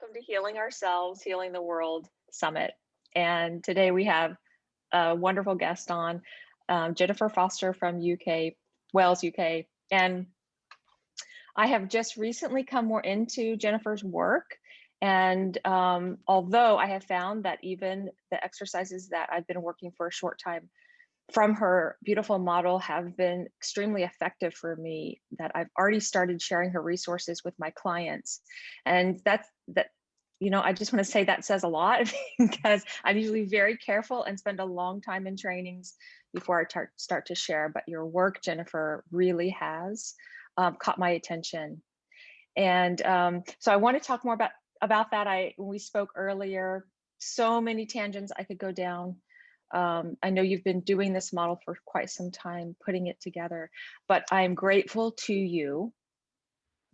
welcome to Healing Ourselves, Healing the World Summit. And today we have a wonderful guest on, Jennifer Foster from UK, Wales, UK. And I have just recently come more into Jennifer's work. And although I have found that even the exercises that I've been working for a short time from her beautiful model have been extremely effective for me, that I've already started sharing her resources with my clients. And I just want to say that says a lot because I'm usually very careful and spend a long time in trainings before I start to share. But your work, Jennifer, really has caught my attention. And so I want to talk more about that. When we spoke earlier, so many tangents I could go down. I know you've been doing this model for quite some time, putting it together, but I'm grateful to you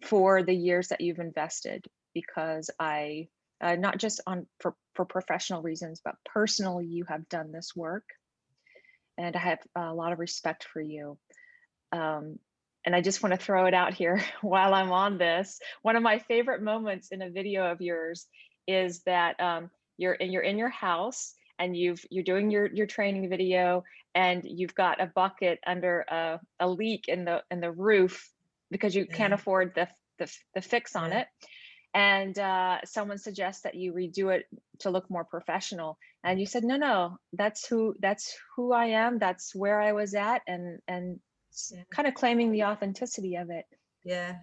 for the years that you've invested, because not just for professional reasons, but personally, you have done this work, and I have a lot of respect for you. And I just want to throw it out here while I'm on this. One of my favorite moments in a video of yours is that you're in your house and you're doing your training video, and you've got a bucket under a leak in the roof because you can't afford the fix on it. And someone suggests that you redo it to look more professional, and you said, no, that's who I am, that's where I was at, and kind of claiming the authenticity of it,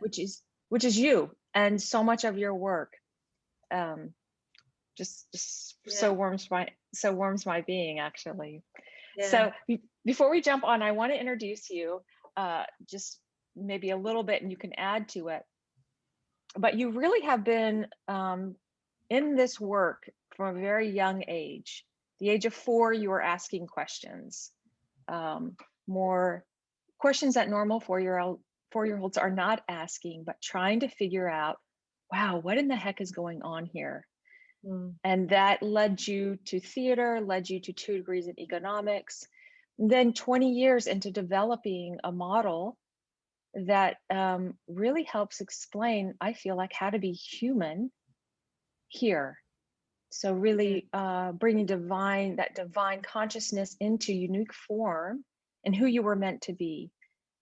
which is you, and so much of your work just so warms my being, actually. So before we jump on, I want to introduce you just maybe a little bit, and you can add to it. But you really have been in this work from a very young age. The age of 4, you were asking questions, more questions that normal four-year-olds are not asking, but trying to figure out, wow, what in the heck is going on here? And that led you to theater, led you to 2 degrees in economics, then 20 years into developing a model that really helps explain, I feel like, how to be human here. So really bringing that divine consciousness into unique form and who you were meant to be,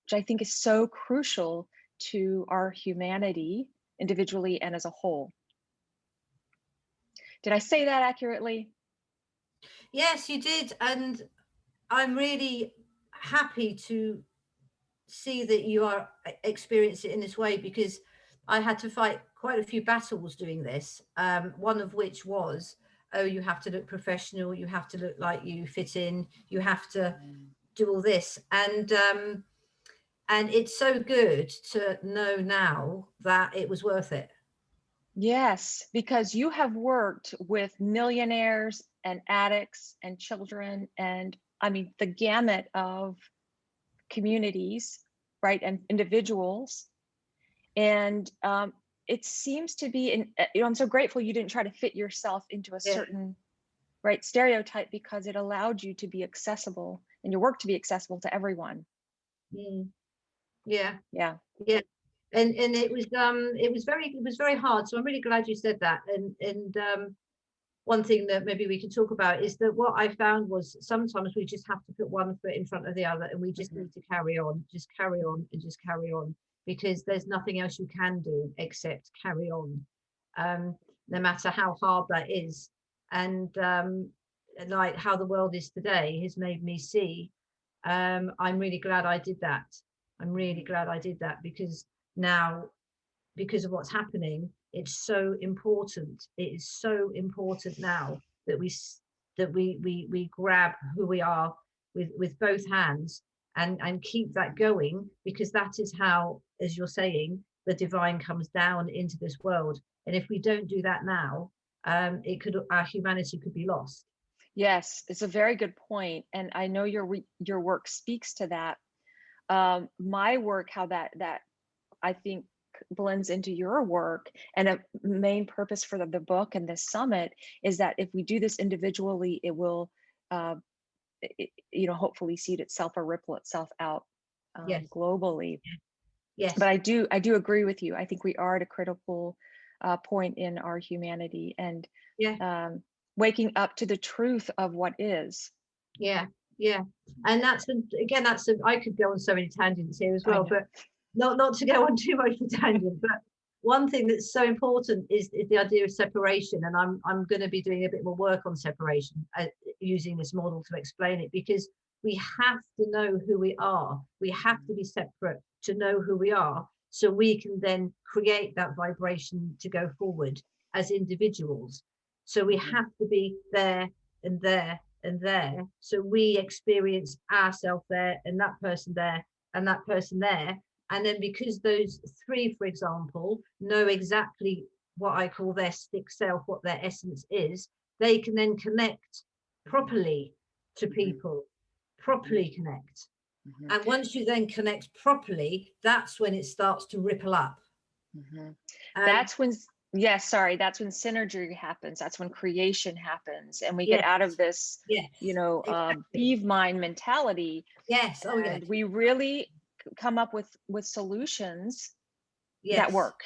which I think is so crucial to our humanity, individually and as a whole. Did I say that accurately? Yes, you did. And I'm really happy to see that you are experiencing it in this way, because I had to fight quite a few battles doing this. One of which was, oh, you have to look professional, you have to look like you fit in, you have to do all this. And it's so good to know now that it was worth it. Yes, because you have worked with millionaires and addicts and children, and I mean, the gamut of communities, right, and individuals. And it seems to be, I'm so grateful you didn't try to fit yourself into a certain stereotype, because it allowed you to be accessible and your work to be accessible to everyone. Yeah. And it was very hard. So I'm really glad you said that. And one thing that maybe we could talk about is that what I found was sometimes we just have to put one foot in front of the other, and we just need to carry on, just carry on and just carry on, because there's nothing else you can do except carry on, no matter how hard that is. And like how the world is today has made me see, I'm really glad I did that. I'm really glad I did that, because now, because of what's happening, it's so important. It is so important now that we grab who we are with both hands, and keep that going, because that is how, as you're saying, the divine comes down into this world. And if we don't do that now, our humanity could be lost. Yes, it's a very good point, and I know your work speaks to that. My work, how that I think blends into your work, and a main purpose for the book and this summit is that if we do this individually, it will hopefully seed itself or ripple itself out globally. Yes. But I do agree with you. I think we are at a critical point in our humanity, and Yeah. waking up to the truth of what is. Yeah, yeah, and again, I could go on so many tangents here as I well, know. but not to go on too much of a tangent. But one thing that's so important is the idea of separation, and I'm going to be doing a bit more work on separation, using this model to explain it, because we have to know who we are. We have to be separate to know who we are, so we can then create that vibration to go forward as individuals. So we have to be there and there and there, so we experience ourselves there and that person there and that person there. And then because those three, for example, know exactly what I call their stick self, what their essence is, they can then connect properly to people, properly connect. And once you then connect properly, that's when it starts to ripple up. That's when, yes, sorry, that's when synergy happens. That's when creation happens, and we get Yes, out of this, yes, exactly. beave mind mentality. Yes, oh And yes, we really come up with solutions that yes. work.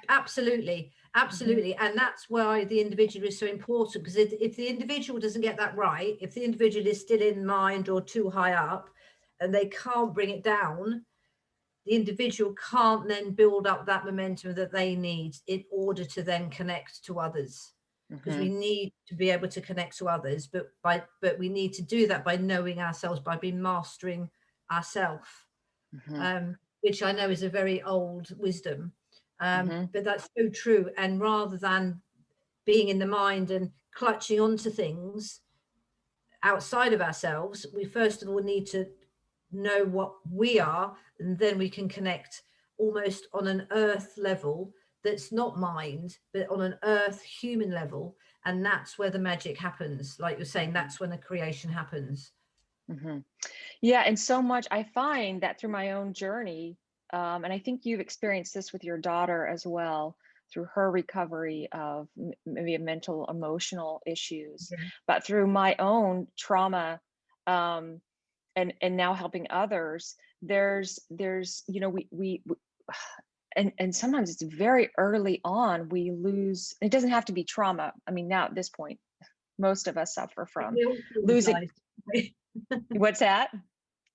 Absolutely, absolutely. And that's why the individual is so important, because if the individual doesn't get that right, if the individual is still in mind or too high up and they can't bring it down, the individual can't then build up that momentum that they need in order to then connect to others. Because we need to be able to connect to others, but we need to do that by knowing ourselves, by being mastering ourselves, which I know is a very old wisdom. But that's so true. And rather than being in the mind and clutching onto things outside of ourselves, we first of all need to know what we are, and then we can connect almost on an earth level that's not mind, but on an earth human level. And that's where the magic happens. Like you're saying, that's when the creation happens. Yeah, and so much I find that through my own journey, and I think you've experienced this with your daughter as well, through her recovery of maybe a mental, emotional issues, Yeah. but through my own trauma, um, and now helping others. There's we and sometimes it's very early on we lose. It doesn't have to be trauma. I mean, now at this point, most of us suffer from We're all losing. traumatized. What's that?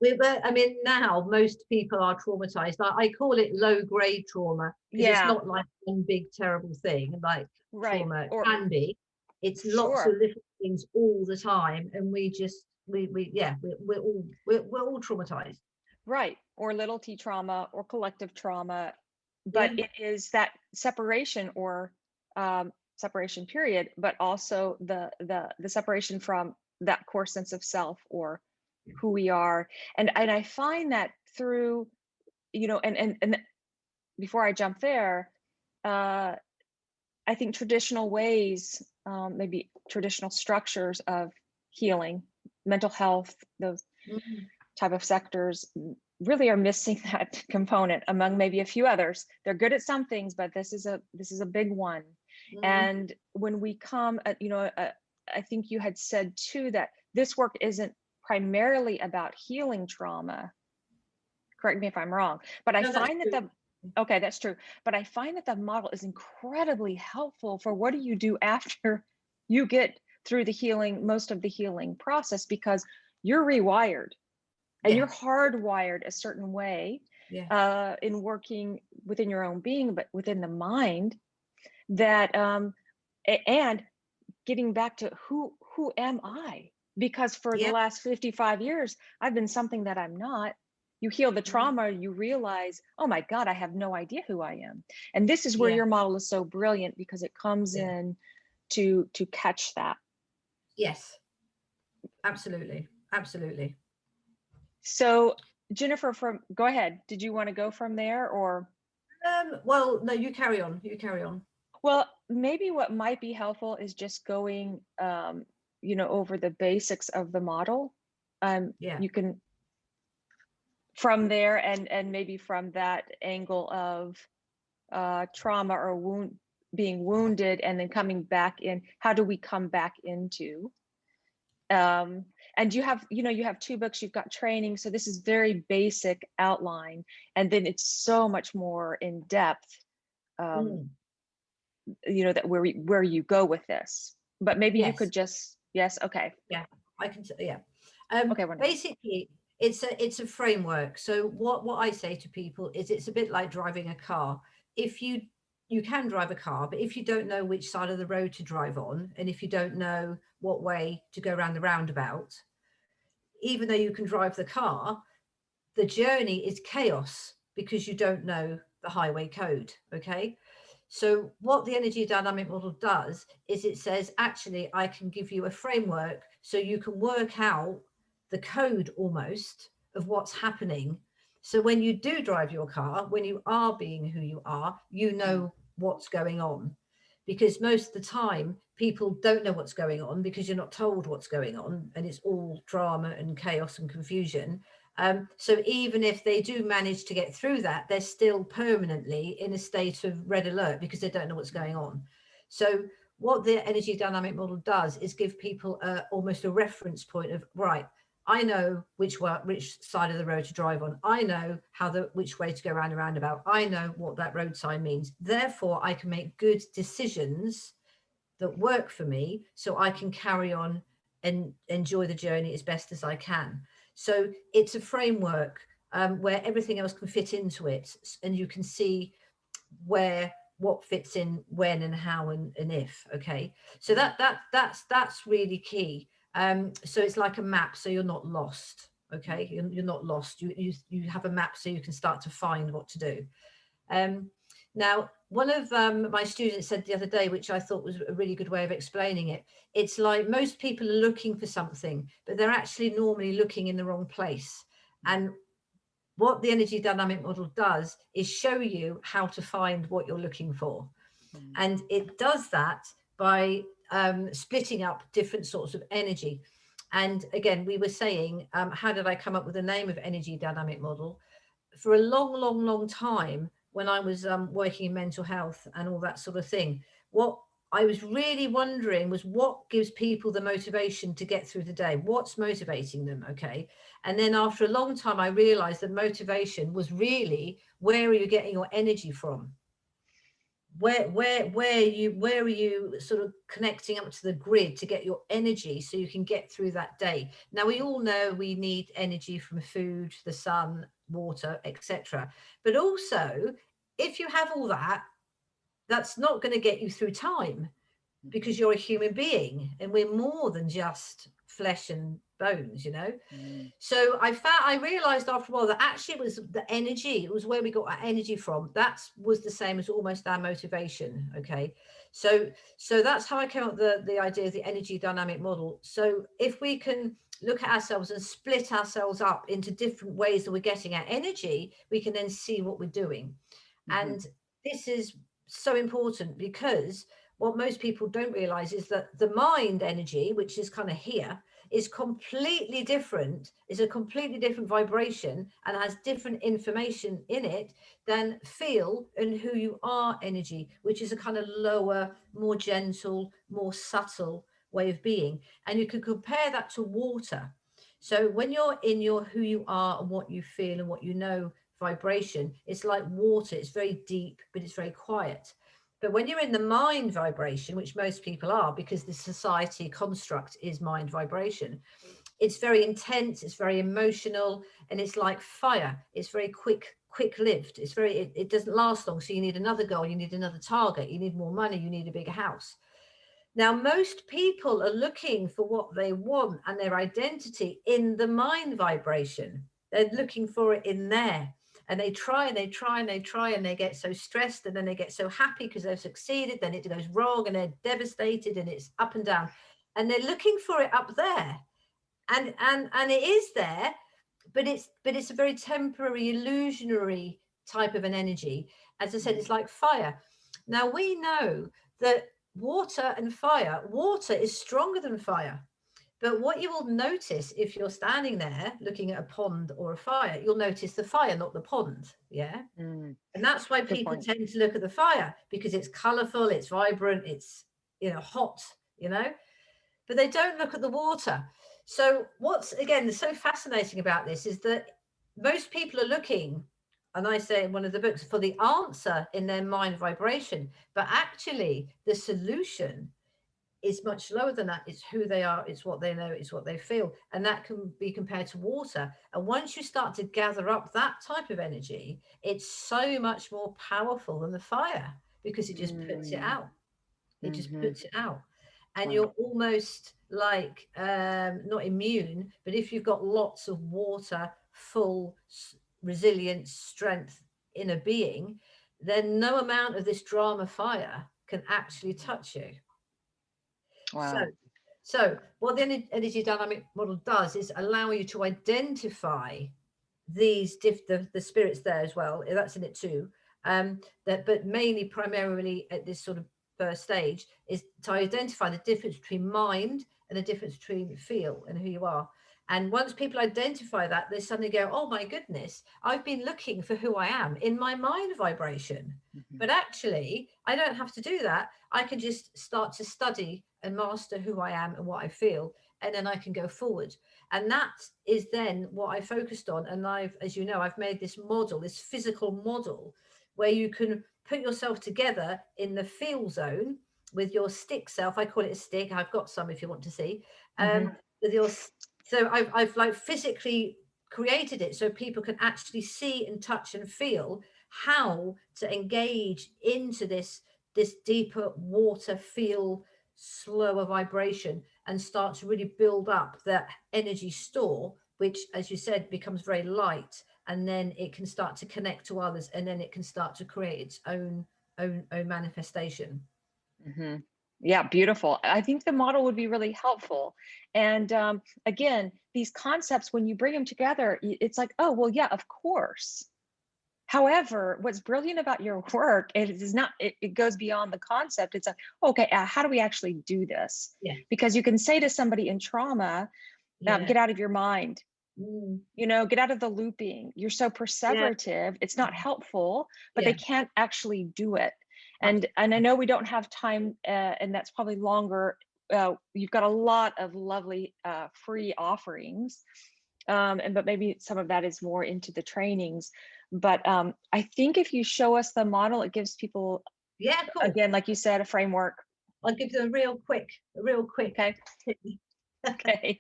I mean, now most people are traumatized. I call it low grade trauma, because it's Yeah, not like one big terrible thing like right. trauma Or can be. It's lots of sure. little things all the time, and we're all traumatized. Right. Or little t trauma or collective trauma. But Yeah, it is that separation, or separation period, but also the separation from that core sense of self, or who we are. And I find that through, and before I jump there, uh, I think traditional ways, maybe traditional structures of healing, mental health, those mm, type of sectors really are missing that component among maybe a few others. They're good at some things, but this is a big one. mm, And when we come at, I think you had said too that this work isn't primarily about healing trauma. Correct me if I'm wrong, but I no, that's find that true. okay, that's true. But I find that the model is incredibly helpful for what do you do after you get through the healing, most of the healing process, because you're rewired and Yeah, you're hardwired a certain way, yeah, in working within your own being, but within the mind, that and getting back to who am I? Because for the yeah, last 55 years, I've been something that I'm not. You heal the mm, trauma, you realize, oh my God, I have no idea who I am. And this is where yeah, your model is so brilliant, because it comes yeah. in to catch that. Yes, absolutely, absolutely. So Jennifer, go ahead. Did you want to go from there, or? Well, no, you carry on. You carry on. Well, maybe what might be helpful is just going, over the basics of the model. Yeah, You can from there, and maybe from that angle of trauma or being wounded, and then coming back in. How do we come back into? And you have two books. You've got training, so this is very basic outline, and then it's so much more in depth. Um, mm, that where you go with this, but maybe you Yes. could just, yes, okay. Yeah, I can, yeah. Okay, wonderful. Basically, it's a framework. So what I say to people is it's a bit like driving a car. If you can drive a car, but if you don't know which side of the road to drive on, and if you don't know what way to go around the roundabout, even though you can drive the car, the journey is chaos because you don't know the highway code. Okay. So what the energy dynamic model does is it says, actually, I can give you a framework so you can work out the code almost of what's happening. So when you do drive your car, when you are being who you know what's going on. Because most of the time, people don't know what's going on because you're not told what's going on, and it's all drama and chaos and confusion. So even if they do manage to get through that, they're still permanently in a state of red alert because they don't know what's going on. So what the energy dynamic model does is give people almost a reference point of, right, I know which side of the road to drive on. I know which way to go around a roundabout. I know what that road sign means. Therefore, I can make good decisions that work for me so I can carry on and enjoy the journey as best as I can. So it's a framework where everything else can fit into it, and you can see what fits in when and how and if. Okay, so that's really key. So it's like a map, so you're not lost. Okay, you're not lost. You have a map so you can start to find what to do. Now, one of my students said the other day, which I thought was a really good way of explaining it, it's like most people are looking for something, but they're actually normally looking in the wrong place. And what the energy dynamic model does is show you how to find what you're looking for. And it does that by splitting up different sorts of energy. And again, we were saying, how did I come up with the name of energy dynamic model? For a long time, when I was working in mental health and all that sort of thing, what I was really wondering was what gives people the motivation to get through the day? What's motivating them? Okay. And then after a long time, I realized that motivation was really, where are you getting your energy from? Where are you sort of connecting up to the grid to get your energy so you can get through that day? Now, we all know we need energy from food, the sun, water, etc. But also, if you have all that, that's not going to get you through time, because you're a human being and we're more than just flesh and bones. So I realized after a while that actually it was the energy, it was where we got our energy from. That was the same as almost our motivation. Okay, so that's how I came up with the idea of the energy dynamic model. So if we can look at ourselves and split ourselves up into different ways that we're getting our energy, we can then see what we're doing. And this is so important, because what most people don't realize is that the mind energy, which is kind of here, is completely different, is a completely different vibration and has different information in it than feel and who you are energy, which is a kind of lower, more gentle, more subtle way of being. And you can compare that to water. So when you're in your who you are and what you feel and what you know vibration, it's like water. It's very deep, but it's very quiet. But when you're in the mind vibration, which most people are, because the society construct is mind vibration, it's very intense, it's very emotional, and it's like fire. It's very quick-lived. It doesn't last long. So you need another goal, you need another target, you need more money, you need a bigger house. Now, most people are looking for what they want and their identity in the mind vibration. They're looking for it in there. And they try and they try and they try, and they get so stressed, and then they get so happy because they've succeeded. Then it goes wrong and they're devastated, and it's up and down. And they're looking for it up there. And it is there, but it's a very temporary, illusionary type of an energy. As I said, it's like fire. Now we know that water is stronger than fire. But what you will notice if you're standing there looking at a pond or a fire, you'll notice the fire, not the pond. Yeah. And that's why people tend to look at the fire, because it's colorful, it's vibrant, it's, hot, but they don't look at the water. So what's, again, so fascinating about this is that most people are looking and I say in one of the books, for the answer in their mind vibration, but actually the solution is much lower than that. It's who they are, it's what they know, it's what they feel. And that can be compared to water. And once you start to gather up that type of energy, it's so much more powerful than the fire, because it just puts it out. It just Mm-hmm. puts it out. And Wow. you're almost like not immune, but if you've got lots of water, full resilience, strength in a being, then no amount of this drama fire can actually touch you. So, Wow. so what the energy dynamic model does is allow you to identify these the spirits there as well. That's in it too. That, but mainly, primarily at this sort of first stage, is to identify the difference between mind and the difference between feel and who you are. And once people identify that, they suddenly go, "Oh my goodness, I've been looking for who I am in my mind vibration." Mm-hmm. But actually, I don't have to do that. I can just start to study and master who I am and what I feel, and then I can go forward. And that is then what I focused on. And I've, as you know, I've made this model, this physical model, where you can put yourself together in the feel zone with your stick self. I call it a stick. I've got some if you want to see. Mm-hmm. With your, so I've like physically created it so people can actually see and touch and feel how to engage into this deeper water feel, slower vibration, and start to really build up that energy store, which, as you said, becomes very light, and then it can start to connect to others, and then it can start to create its own manifestation. Mm-hmm. Yeah, beautiful. I think the model would be really helpful. And again, these concepts, when you bring them together, it's like, oh, well, yeah, of course. However, what's brilliant about your work, it is not, it goes beyond the concept. It's like, okay, how do we actually do this? Yeah. Because you can say to somebody in trauma, Yeah. get out of your mind, Mm. get out of the looping. You're so perseverative. It's not helpful, but Yeah. they can't actually do it. And I know we don't have time, and that's probably longer. You've got a lot of lovely free offerings, but maybe some of that is more into the trainings. But I think if you show us the model, it gives people, Yeah, cool. again, like you said, a framework. I'll give them a real quick. Okay. Okay.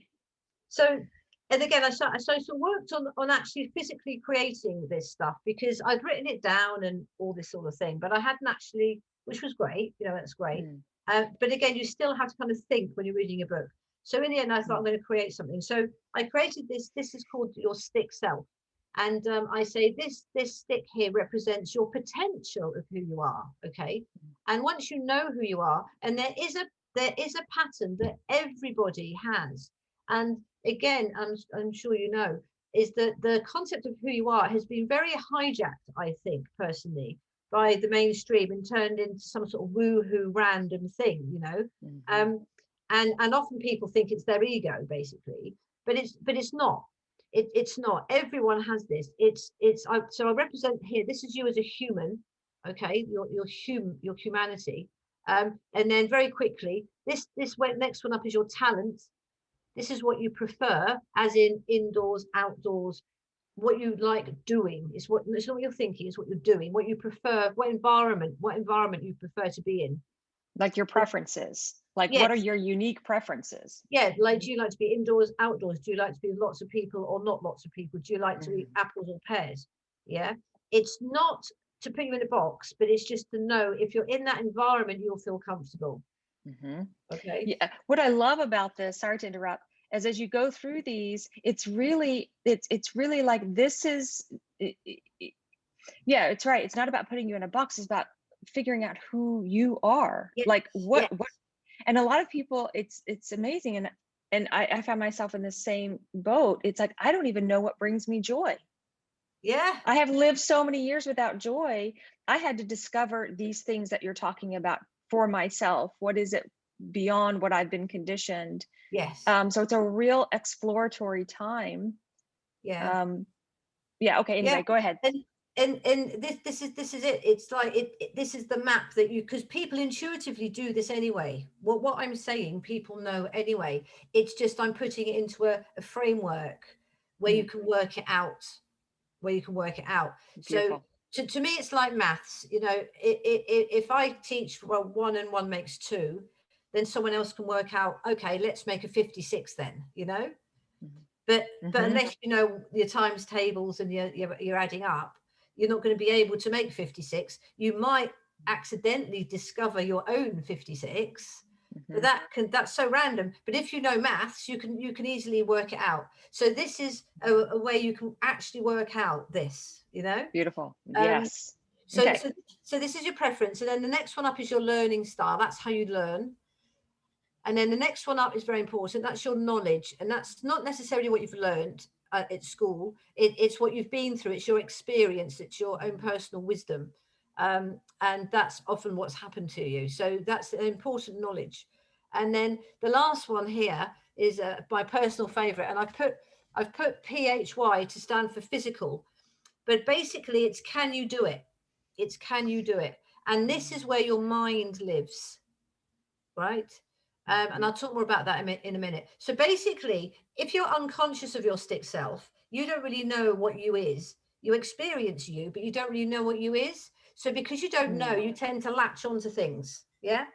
So, and again, I worked on actually physically creating this stuff, because I'd written it down and all this sort of thing, but I hadn't actually, which was great, that's great. But again, you still have to kind of think when you're reading a book. So in the end, I thought I'm going to create something. So I created this. This is called your stick self, and I say this stick here represents your potential of who you are. Okay, and once you know who you are, and there is a pattern that everybody has, and again, I'm sure you know, is that the concept of who you are has been very hijacked, I think, personally, by the mainstream and turned into some sort of woo-hoo random thing, and often people think it's their ego, basically, but it's not. It's not. Everyone has this. So I represent here. This is you as a human, okay? Your humanity, and then very quickly, this next one up is your talent. This is what you prefer, as in indoors, outdoors, what you like doing. It's not what you're thinking, it's what you're doing, what you prefer, what environment you prefer to be in. Like your preferences. Like, what are your unique preferences? Yeah, like, do you like to be indoors, outdoors? Do you like to be with lots of people or not lots of people? Do you like to eat apples or pears? Yeah, it's not to put you in a box, but it's just to know if you're in that environment, you'll feel comfortable. Okay. Yeah. What I love about this, sorry to interrupt, is as you go through these, it's really like, this is, yeah, it's right. It's not about putting you in a box. It's about figuring out who you are. Yes. Like what, and a lot of people, it's amazing. And I found myself in the same boat. It's like, I don't even know what brings me joy. Yeah. I have lived so many years without joy. I had to discover these things that you're talking about for myself. What is it beyond what I've been conditioned? Yes. So it's a real exploratory time. Yeah. Yeah. Okay. Anyway, go ahead. And this is it. It's like this is the map that you, because people intuitively do this anyway. What I'm saying, people know anyway. It's just I'm putting it into a framework where you can work it out where you can work it out. Beautiful. So to me, it's like maths. You know, if I teach, well, 1 and 1 makes 2, then someone else can work out, okay, let's make a 56 then, you know. But Mhm. unless you know your times tables and you're adding up, you're not going to be able to make 56. You might accidentally discover your own 56, but Mhm. that's so random. But if you know maths, you can easily work it out. So this is a way you can actually work out this, you know. Beautiful. Um, Yes. so, Okay. so this is your preference, and then the next one up is your learning style. That's how you learn. And then the next one up is very important. That's your knowledge, and that's not necessarily what you've learned at school. It's what you've been through. It's your experience. It's your own personal wisdom, and that's often what's happened to you. So that's an important knowledge. And then the last one here is my personal favorite, and I've put PHY to stand for physical, but basically it's can you do it? It's can you do it? And this is where your mind lives, right? And I'll talk more about that in a minute. So basically, if you're unconscious of your stick self, you don't really know what you is. You experience you, but you don't really know what you is. So because you don't know, you tend to latch onto things. Yeah.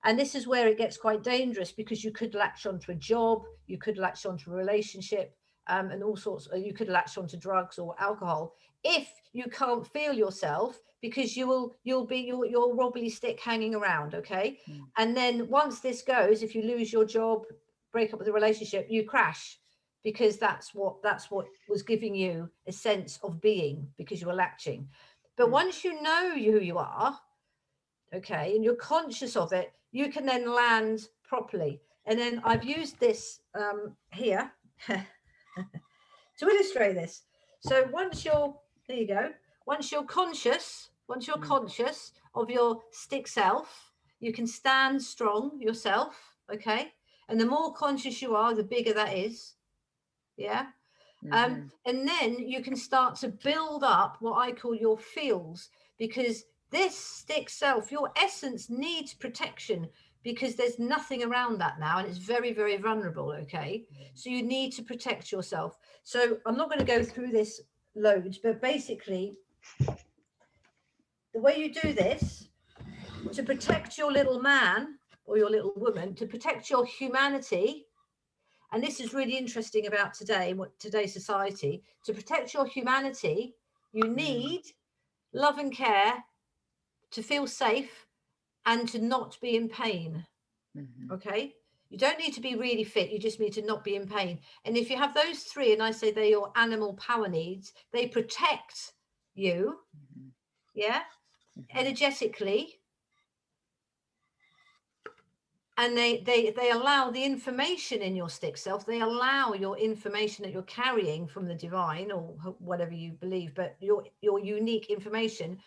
And this is where it gets quite dangerous, because you could latch onto a job, you could latch onto a relationship, and all sorts. You could latch onto drugs or alcohol if you can't feel yourself, because you'll be your wobbly stick hanging around. Okay. And then once this goes, if you lose your job, break up with a relationship, you crash, because that's what was giving you a sense of being, because you were latching. But once you know who you are, okay, and you're conscious of it, you can then land properly. And then I've used this here to illustrate this. So once you're, there you go, once you're conscious of your stick self, you can stand strong yourself, okay? And the more conscious you are, the bigger that is, yeah? And then you can start to build up what I call your feels, because this stick self, your essence, needs protection, because there's nothing around that now, and it's very, very vulnerable. Okay, so you need to protect yourself. So I'm not going to go through this loads, but basically the way you do this to protect your little man or your little woman, to protect your humanity, and this is really interesting about today, what today's society, to protect your humanity, you need love and care, to feel safe, and to not be in pain. Okay, you don't need to be really fit, you just need to not be in pain. And if you have those three, and I say they're your animal power needs, they protect you, yeah, energetically, and they allow the information in your stick self, they allow your information that you're carrying from the divine, or whatever you believe, but your unique information,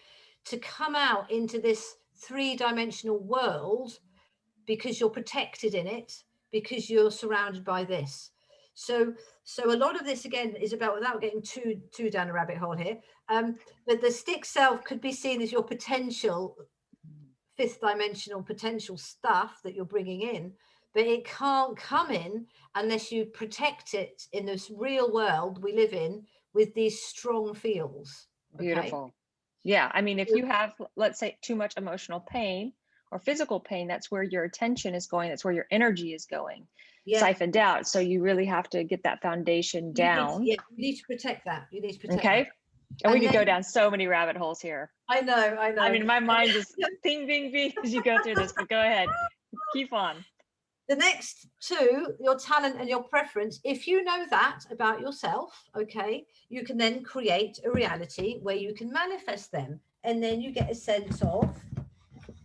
to come out into this 3-dimensional world, because you're protected in it, because you're surrounded by this. So a lot of this again is about, without getting too down a rabbit hole here, but the stick self could be seen as your potential 5th-dimensional potential stuff that you're bringing in, but it can't come in unless you protect it in this real world we live in, with these strong fields. Okay? Beautiful. Yeah. I mean, if you have, let's say, too much emotional pain or physical pain, that's where your attention is going. That's where your energy is going, siphoned out. So you really have to get that foundation down. You need to protect that. You need to protect Okay. that. And we could go down so many rabbit holes here. I know. I mean, my mind just bing, bing, bing as you go through this, but go ahead. Keep on. The next two, your talent and your preference, if you know that about yourself, okay, you can then create a reality where you can manifest them. And then you get a sense of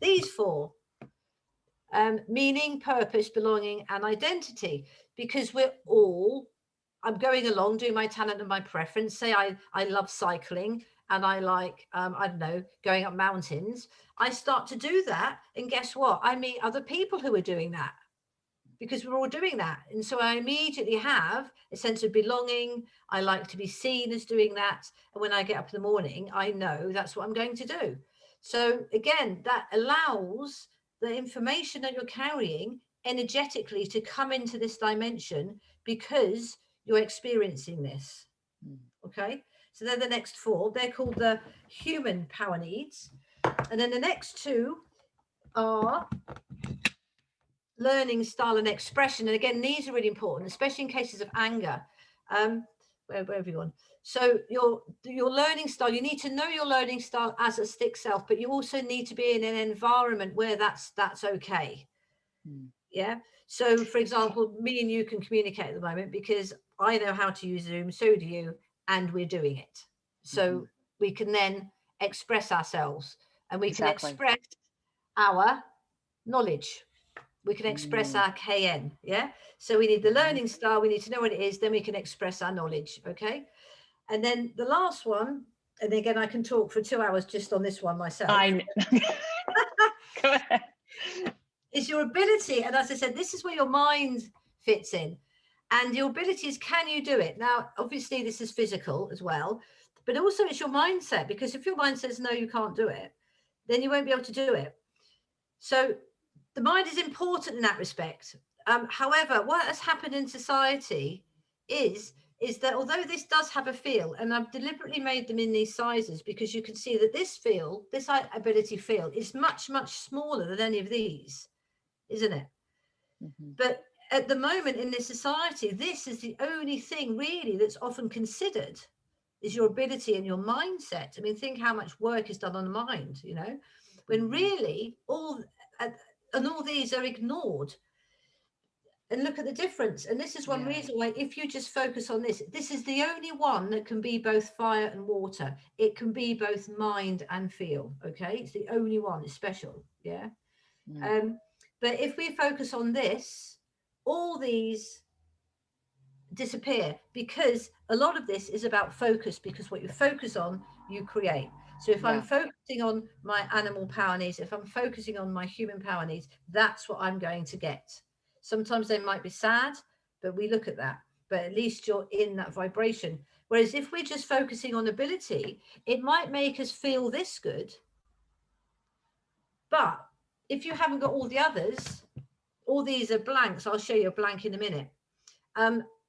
these 4. Meaning, purpose, belonging, and identity. Because I'm going along doing my talent and my preference. Say I love cycling, and I like, I don't know, going up mountains. I start to do that, and guess what? I meet other people who are doing that, because we're all doing that. And so I immediately have a sense of belonging. I like to be seen as doing that. And when I get up in the morning, I know that's what I'm going to do. So again, that allows the information that you're carrying energetically to come into this dimension, because you're experiencing this. Okay. So they're the next 4. They're called the human power needs. And then the next 2 are learning style and expression. And again, these are really important, especially in cases of anger. Where everyone. So your learning style, you need to know your learning style as a stick self, but you also need to be in an environment where that's okay. Yeah. So for example, me and you can communicate at the moment because I know how to use Zoom, so do you, and we're doing it. So we can then express ourselves, and we can express our knowledge. We can express our KN. Yeah. So we need the learning style. We need to know what it is. Then we can express our knowledge. Okay. And then the last one, and again, I can talk for 2 hours just on this one myself. Go ahead. Is your ability. And as I said, this is where your mind fits in. And your ability is, can you do it? Now, obviously, this is physical as well, but also it's your mindset, because if your mind says, no, you can't do it, then you won't be able to do it. So the mind is important in that respect. However, what has happened in society is that although this does have a feel, and I've deliberately made them in these sizes because you can see that this ability feel is much, much smaller than any of these, isn't it? But at the moment in this society, this is the only thing really that's often considered, is your ability and your mindset. I mean, think how much work is done on the mind, you know, when really all these are ignored. And look at the difference. And this is one reason why, if you just focus on this, this is the only one that can be both fire and water. It can be both mind and feel. Okay. It's the only one. It's special. Yeah. But if we focus on this, all these disappear, because a lot of this is about focus, because what you focus on, you create. So if I'm focusing on my animal power needs, if I'm focusing on my human power needs, that's what I'm going to get. Sometimes they might be sad, but we look at that. But at least you're in that vibration. Whereas if we're just focusing on ability, it might make us feel this good. But if you haven't got all the others, all these are blanks. I'll show you a blank in a minute.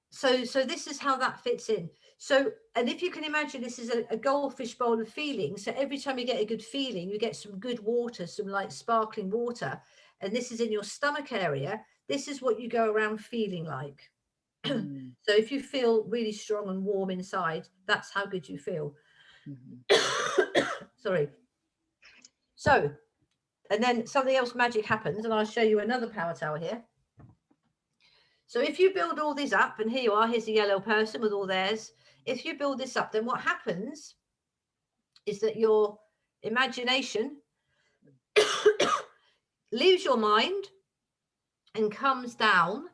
So this is how that fits in. So, and if you can imagine, this is a goldfish bowl of feelings. So every time you get a good feeling, you get some good water, some like sparkling water. And this is in your stomach area. This is what you go around feeling like. So if you feel really strong and warm inside, that's how good you feel. Sorry. So, and then something else magic happens, and I'll show you another power tower here. So if you build all these up, and here you are, here's a yellow person with all theirs. If you build this up, then what happens is that your imagination leaves your mind and comes down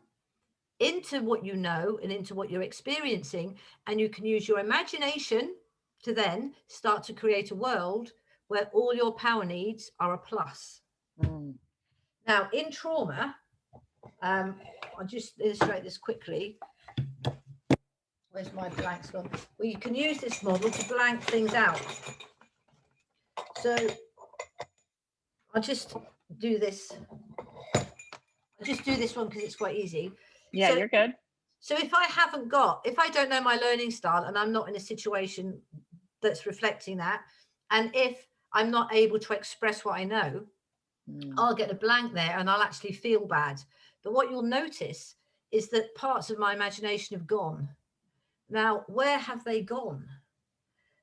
into what you know and into what you're experiencing. And you can use your imagination to then start to create a world where all your power needs are a plus. Now, in trauma, I'll just illustrate this quickly. Where's my blanks gone? Well, you can use this model to blank things out. So I'll just do this. I'll just do this one because it's quite easy. Yeah, so, you're good. So if I don't know my learning style, and I'm not in a situation that's reflecting that, and if I'm not able to express what I know, I'll get a blank there and I'll actually feel bad. But what you'll notice is that parts of my imagination have gone. Now, where have they gone?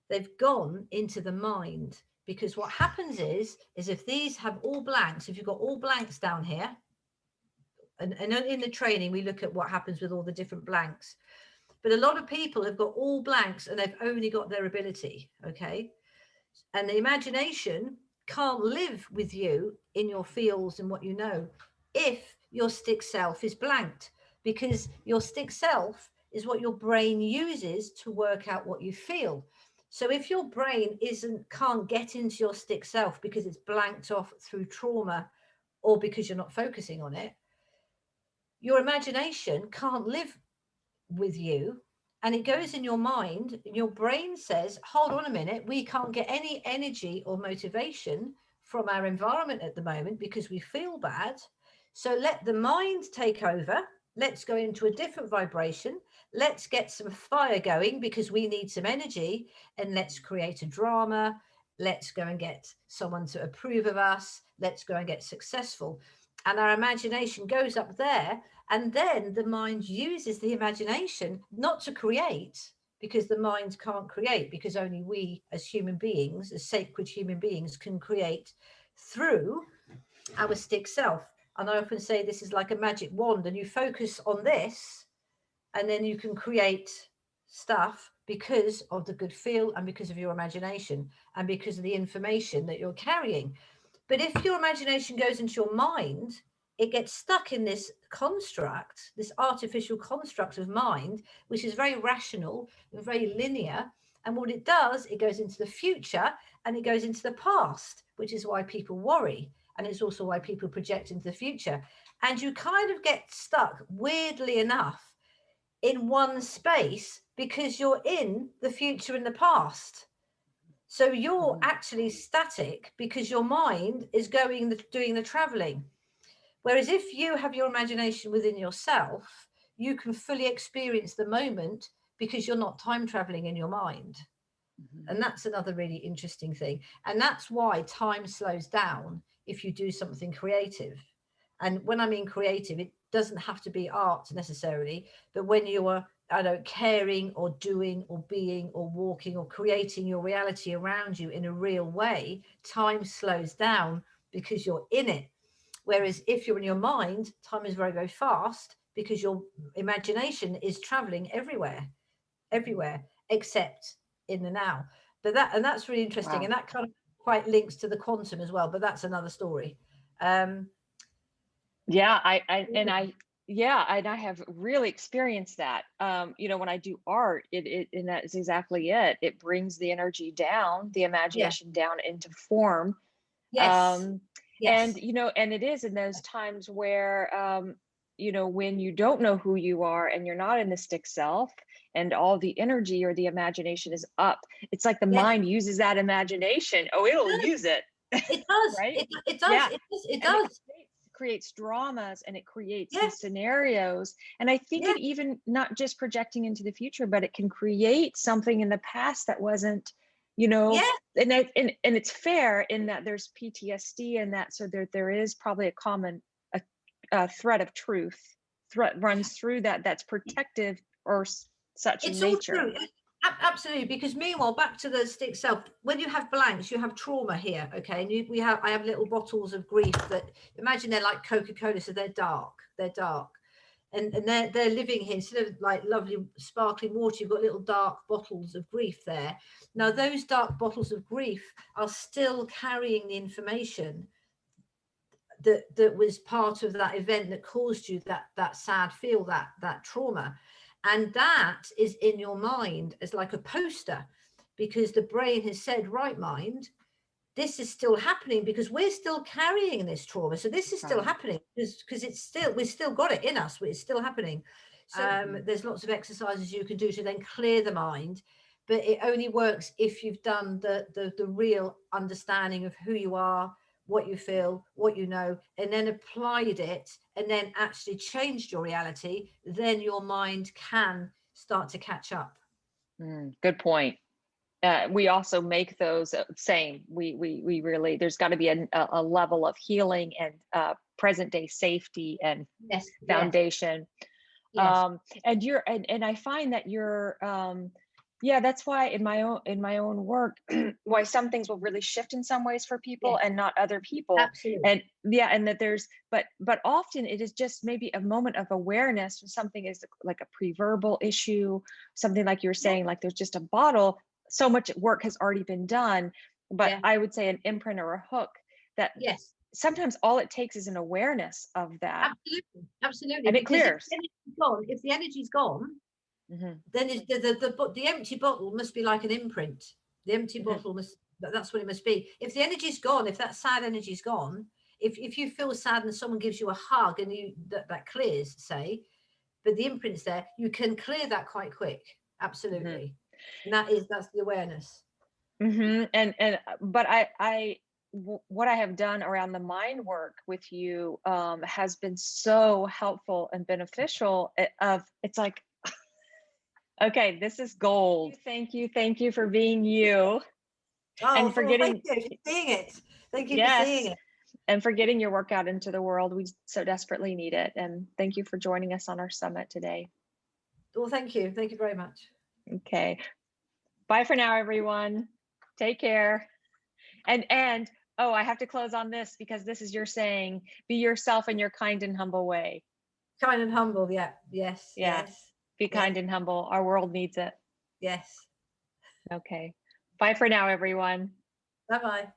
They've gone into the mind, because what happens is if these have all blanks, if you've got all blanks down here, and in the training, we look at what happens with all the different blanks. But a lot of people have got all blanks and they've only got their ability, okay? And the imagination can't live with you in your feels and what you know if your stick self is blanked, because your stick self is what your brain uses to work out what you feel. So if your brain can't get into your stick self because it's blanked off through trauma or because you're not focusing on it, your imagination can't live with you, and it goes in your mind. Your brain says, hold on a minute, we can't get any energy or motivation from our environment at the moment because we feel bad. So let the mind take over let's go into a different vibration. Let's get some fire going because we need some energy, and let's create a drama. Let's go and get someone to approve of us. Let's go and get successful. And our imagination goes up there. And then the mind uses the imagination not to create, because the mind can't create, because only we as human beings, as sacred human beings, can create through our stick self. And I often say this is like a magic wand, and you focus on this, and then you can create stuff because of the good feel and because of your imagination and because of the information that you're carrying. But if your imagination goes into your mind, it gets stuck in this construct, this artificial construct of mind, which is very rational and very linear. And what it does, it goes into the future and it goes into the past, which is why people worry. And it's also why people project into the future. And you kind of get stuck, weirdly enough, in one space because you're in the future and the past. So you're actually static because your mind is doing the traveling. Whereas if you have your imagination within yourself, you can fully experience the moment because you're not time traveling in your mind. And that's another really interesting thing. And that's why time slows down if you do something creative. And when I mean creative, it doesn't have to be art necessarily, but when you are, I don't know, caring or doing or being or walking or creating your reality around you in a real way, time slows down because you're in it. Whereas if you're in your mind, time is very, very fast because your imagination is traveling everywhere, except in the now. But that's really interesting. Wow. And that kind of quite links to the quantum as well, but that's another story. Yeah, and I have really experienced that. When I do art, and that is exactly it. It brings the energy down, the imagination down into form. Yes. And and it is in those times where when you don't know who you are and you're not in the stick self, and all the energy or the imagination is up, it's like the Yes. mind uses that imagination. Oh, it'll use it. It does. Right? It does. Yeah. It And does. it creates dramas, and it creates Yes. these scenarios. And I think it even not just projecting into the future, but it can create something in the past that wasn't, Yeah. and it's fair in that there's PTSD and that, so there is probably a common thread of truth runs through that's protective or such in It's all nature. true. Absolutely. Because meanwhile, back to the stick self, when you have blanks, you have trauma here. Okay. And I have little bottles of grief that, imagine they're like Coca-Cola. So they're dark. And they're living here. Instead of like lovely sparkling water, you've got little dark bottles of grief there. Now, those dark bottles of grief are still carrying the information that was part of that event that caused you that sad feel, that trauma. And that is in your mind as like a poster, because the brain has said, right, mind, this is still happening because we're still carrying this trauma. So this is still happening because we've still got it in us. It's still happening. So there's lots of exercises you can do to then clear the mind, but it only works if you've done the real understanding of who you are, what you feel, what you know, and then applied it and then actually changed your reality. Then your mind can start to catch up. Good point. We also make those same. We really, there's got to be a level of healing and present day safety and foundation. Yes. And I find that you're that's why in my own work, why some things will really shift in some ways for people and not other people. Absolutely. And that there's but often it is just maybe a moment of awareness when something is like a pre-verbal issue, something like you were saying, like there's just a bottle. So much work has already been done, but I would say an imprint or a hook that sometimes all it takes is an awareness of that. Absolutely. And it clears. If the energy's gone, then the empty bottle must be like an imprint. The empty bottle that's what it must be. If the energy's gone, if that sad energy's gone, if you feel sad and someone gives you a hug and that clears, say, but the imprint's there, you can clear that quite quick. Absolutely. And that's the awareness. And but I what I have done around the mind work with you has been so helpful and beneficial. It's like, okay, this is gold. Thank you for being you Oh, and for well, thank getting, you for seeing it. Thank you for yes, seeing it. and for getting your work out into the world. We so desperately need it. And thank you for joining us on our summit today. Well, thank you. Thank you very much. Okay. Bye for now, everyone. Take care. And oh, I have to close on this because this is your saying, be yourself in your kind and humble way. Kind and humble. Yeah. Yes. Yeah. Yes. Be kind and humble. Our world needs it. Yes. Okay. Bye for now, everyone. Bye bye.